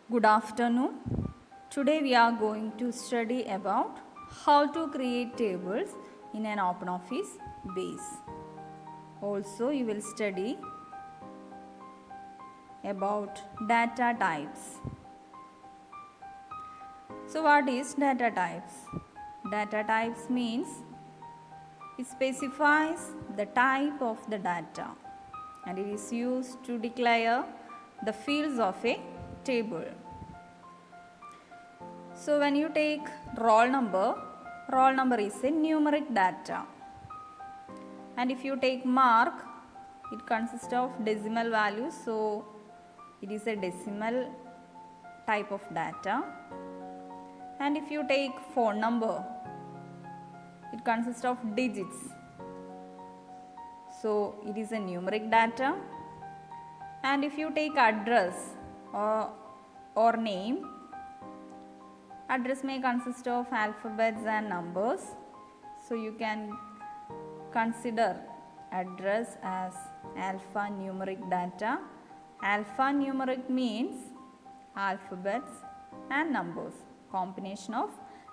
Good afternoon. Today we are going to study about how to create tables in an OpenOffice base. Also you will study about data types. So what is data types? Data types means it specifies the type of the data and it is used to declare the fields of a table. So when you take roll number is a numeric data. And if you take mark, it consists of decimal values, so it is a decimal type of data. And if you take phone number, it consists of digits, so it is a numeric data. And if you take address or name, address may consist of alphabets and numbers, so you can consider address as alphanumeric data. Alphanumeric means alphabets and numbers, combination of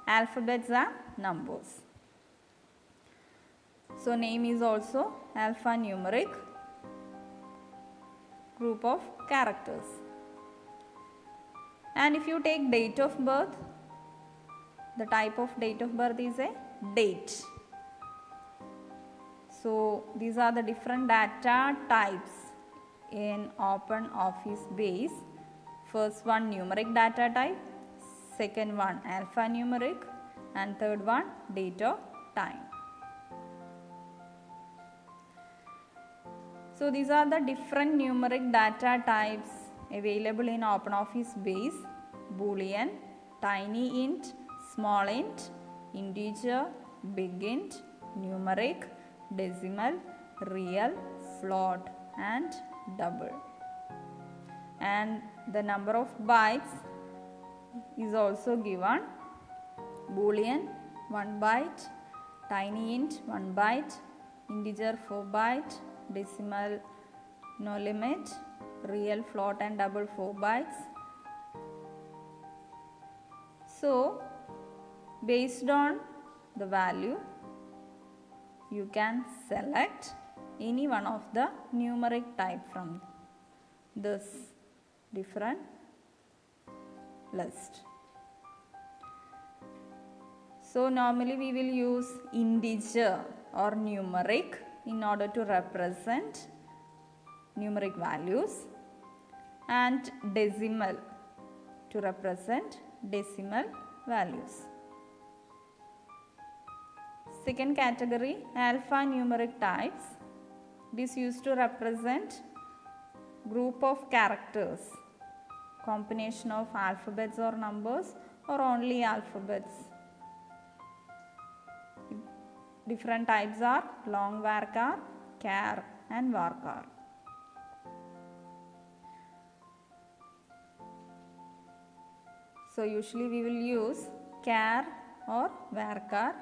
alphabets and numbers. So name is also alphanumeric group of characters. And if you take date of birth, the type of date of birth is a date. So these are the different data types in OpenOffice base. First one numeric data type, second one alphanumeric, and third one date of time. So these are the different numeric data types available in OpenOffice base: Boolean, tiny int, small int, integer, big int, numeric, decimal, real, float and double. And the number of bytes is also given: Boolean 1 byte, tiny int 1 byte, integer 4 byte, decimal no limit, real, float and double 4 bytes. So based on the value, you can select any one of the numeric type from this different list. So normally we will use integer or numeric in order to represent numeric values, and decimal to represent decimal values. Second category, alphanumeric types. It is used to represent group of characters, combination of alphabets or numbers or only alphabets. Different types are long varchar, char and varchar. So usually we will use char or varchar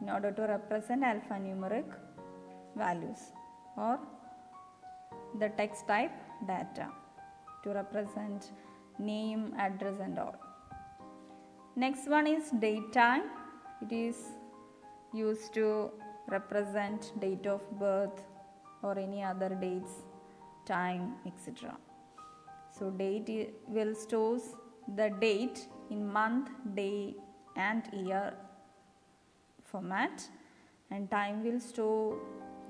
in order to represent alphanumeric values or the text type data to represent name, address and all. Next one is date time. It is used to represent date of birth or any other dates, time, etc. So date will stores the date in month, day and year format, and time will store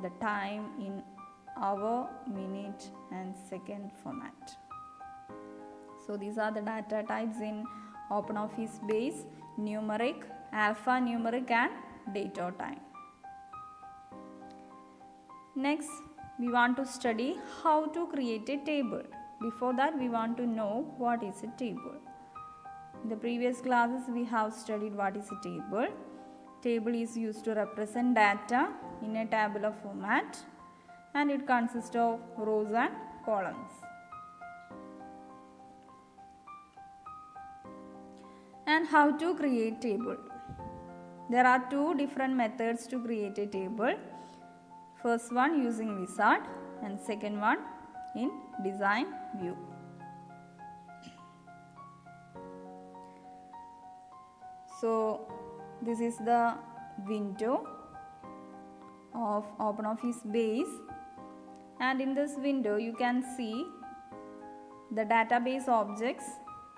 the time in hour, minute and second format. So these are the data types in OpenOffice base: numeric, alphanumeric and date or time. Next, we want to study how to create a table. Before that, we want to know what is a table. In the previous classes, we have studied what is a table. Table is used to represent data in a tabular format, and it consists of rows and columns. And how to create table? There are two different methods to create a table. First one using wizard and second one in design view. So this is the window of OpenOffice Base, and in this window you can see the database objects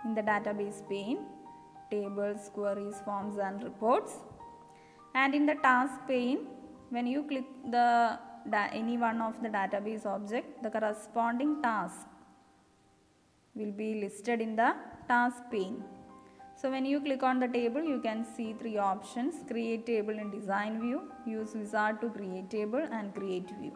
in the database pane, tables, queries, forms and reports. And in the task pane, when you click any one of the database object, the corresponding task will be listed in the task pane. So when you click on the table, you can see three options: create table in design view, use wizard to create table, and create view.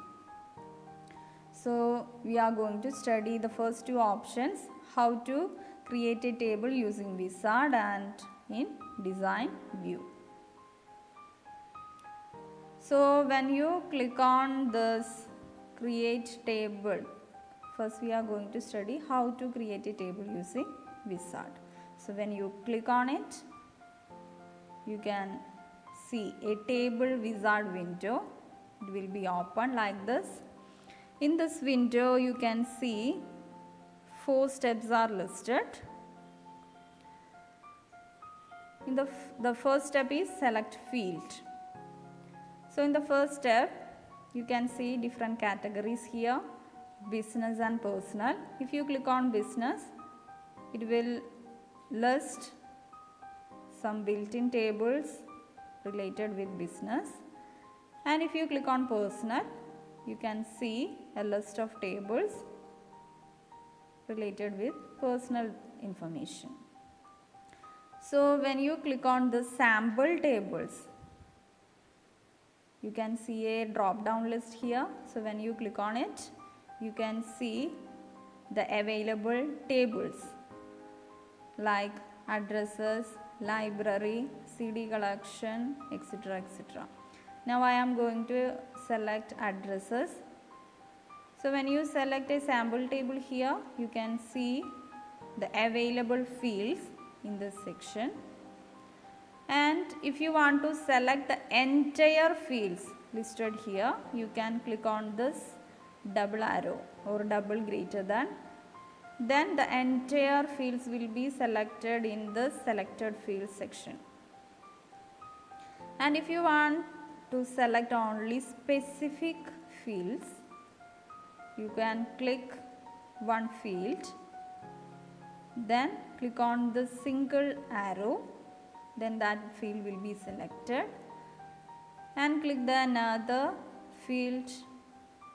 So we are going to study the first two options, how to create a table using wizard and in design view. So when you click on this create table, first we are going to study how to create a table using wizard. So when you click on it, you can see a table wizard window. It will be open like this. In this window you can see 4 steps are listed. In the first step is select field. So in the first step you can see different categories here, business and personal. If you click on business, it will list some built-in tables related with business, and if you click on personal, you can see a list of tables related with personal information. So when you click on the sample tables, you can see a drop down list here. So when you click on it, you can see the available tables like addresses, library, CD collection, etc. etc. Now I am going to select addresses. So when you select a sample table here, you can see the available fields in this section. And if you want to select the entire fields listed here, you can click on this double arrow or double greater than. Then the entire fields will be selected in the selected fields section. And if you want to select only specific fields, you can click one field, then click on the single arrow, then that field will be selected, and click the another field,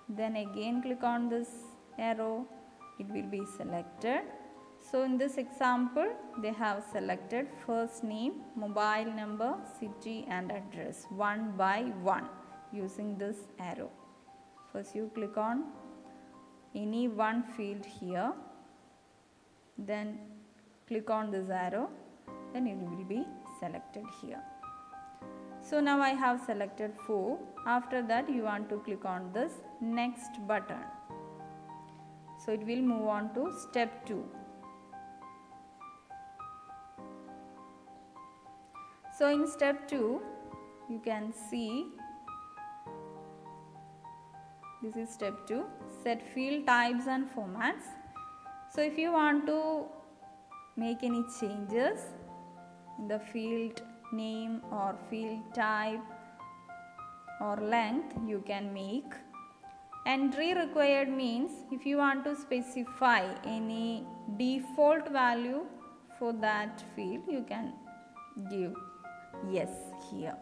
then again click on this arrow, it will be selected. So in this example, they have selected first name, mobile number, city and address one by one using this arrow. First you click on any one field here, then click on this arrow, then it will be selected here. So now I have selected 4. After that you want to click on this next button. So it will move on to step 2. So in step 2, you can see this is step 2, set field types and formats. So if you want to make any changes in the field name or field type or length, you can make. Entry required means if you want to specify any default value for that field, you can give yes here.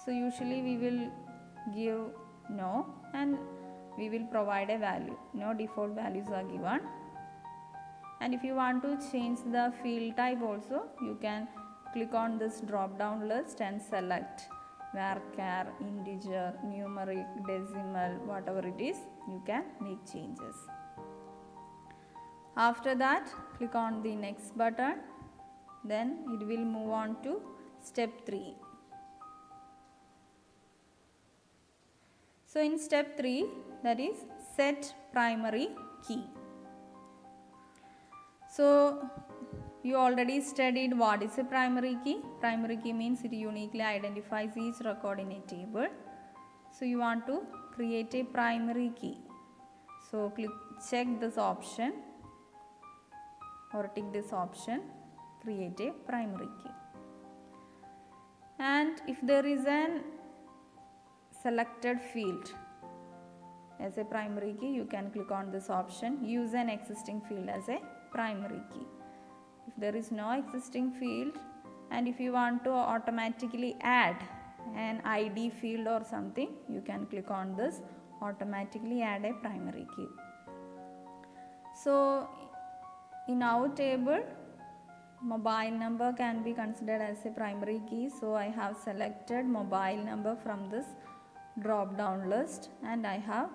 So usually we will give no and we will provide a value. No default values are given. And if you want to change the field type also, you can click on this drop down list and select varchar, integer, numeric, decimal, whatever it is, you can make changes. After that, click on the next button, then it will move on to step 3. So in step 3, that is set primary key. So you already studied what is a primary key. Primary key means it uniquely identifies each record in a table. So you want to create a primary key. So check this option or tick this option, create a primary key. And if there is an selected field as a primary key, you can click on this option, use an existing field as a primary key. If there is no existing field and if you want to automatically add an ID field or something, you can click on this, automatically add a primary key. So in our table, mobile number can be considered as a primary key. So I have selected mobile number from this drop down list and I have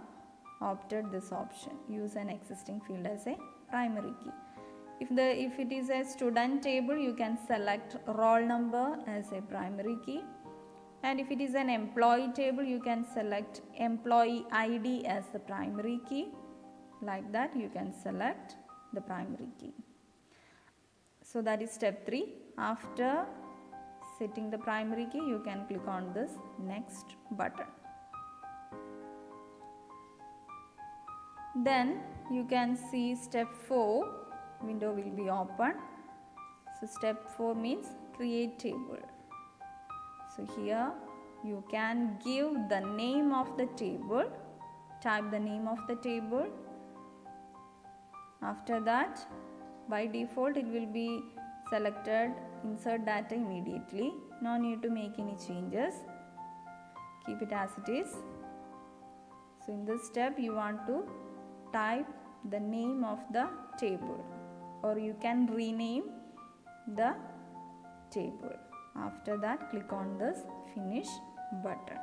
opted this option, use an existing field as a primary key. If it is a student table, you can select roll number as a primary key, and if it is an employee table, you can select employee ID as the primary key. Like that, you can select the primary key. So that is step 3. After setting the primary key, you can click on this next button. Then you can see step 4 window will be open. So step 4 means create table. So here you can give the name of the table, type the name of the table. After that, by default it will be selected insert data immediately. No need to make any changes. Keep it as it is. So in this step you want to type the name of the table, or you can rename the table. After that, click on this finish button.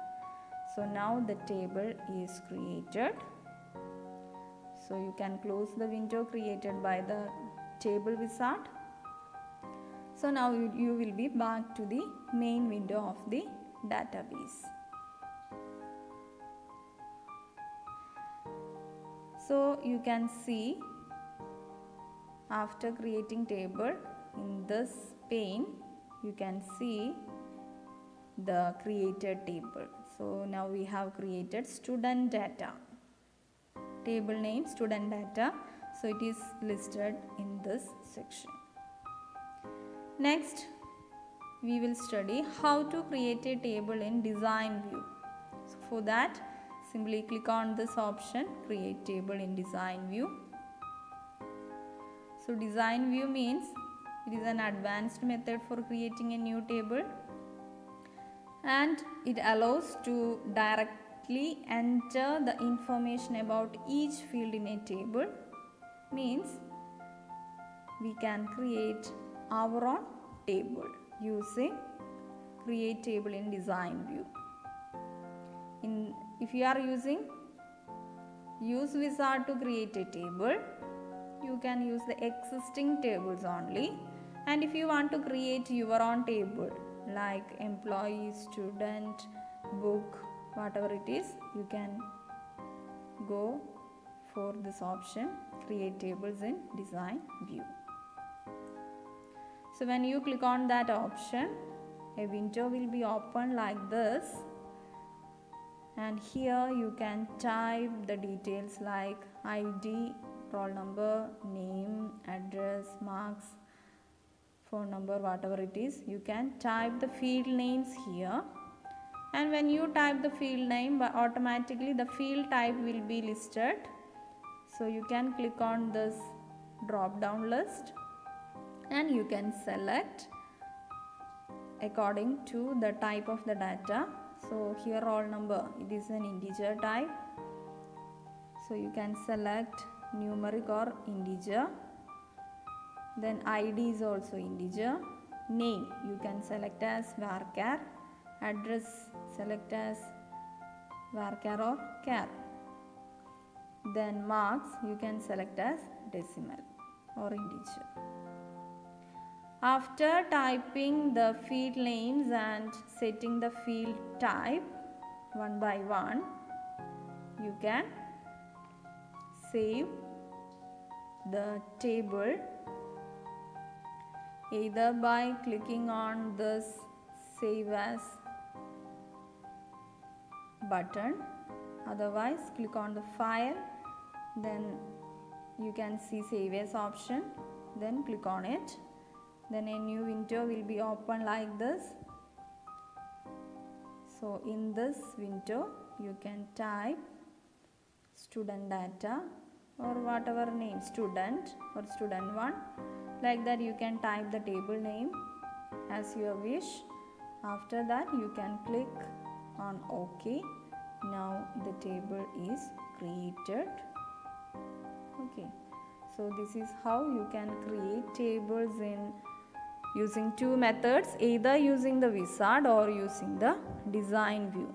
So now the table is created. So you can close the window created by the table wizard. So now you will be back to the main window of the database. So you can see after creating table in this pane, you can see the created table. So now we have created student data. Table name student data. So it is listed in this section. Next, we will study how to create a table in design view. So for that, simply click on this option, create table in design view. So design view means it is an advanced method for creating a new table, and it allows to directly enter the information about each field in a table. Means we can create our own table using create table in design view. If you are using use wizard to create a table, you can use the existing tables only, and if you want to create your own table like employee, student, book, whatever it is, you can go for this option, create tables in design view. So when you click on that option, a window will be open like this, and here you can type the details like ID, roll number, name, address, marks, phone number, whatever it is. You can type the field names here, and when you type the field name, automatically the field type will be listed. So you can click on this drop down list and you can select according to the type of the data. So here roll number, it is an integer type, so you can select numeric or integer. Then ID is also integer. Name you can select as varchar. Address select as varchar or char. Then marks you can select as decimal or integer. After typing the field names and setting the field type one by one, you can save the table either by clicking on this save as button, otherwise click on the file, then you can see save as option, then click on it. Then a new window will be open like this. So in this window you can type student data or whatever name, student or student 1, like that. You can type the table name as your wish. After that you can click on OK. Now the table is created. Okay, so this is how you can create tables in using two methods, either using the wizard or using the design view.